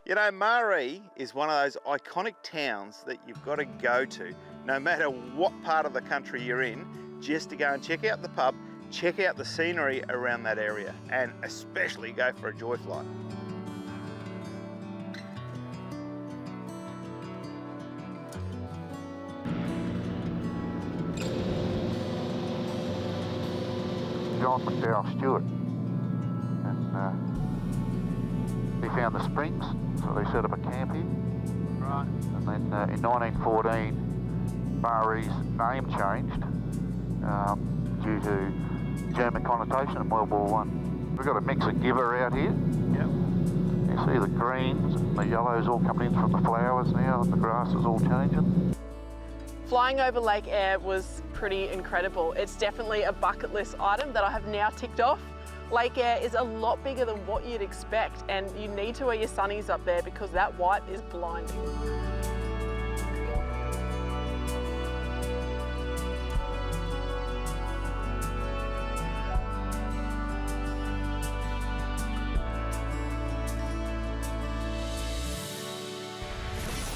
You know, Maree is one of those iconic towns that you've got to go to, no matter what part of the country you're in, just to go and check out the pub, check out the scenery around that area, and especially go for a joy flight. John McDowell Stewart, and he found the springs, so they set up a camp here. Right. And then in 1914, Maree's name changed due to German connotation in World War I. We've got a mix of giver out here. Yep. You see the greens and the yellows all coming in from the flowers now, and the grass is all changing. Flying over Lake Eyre was pretty incredible. It's definitely a bucket list item that I have now ticked off. Lake Eyre is a lot bigger than what you'd expect, and you need to wear your sunnies up there because that white is blinding.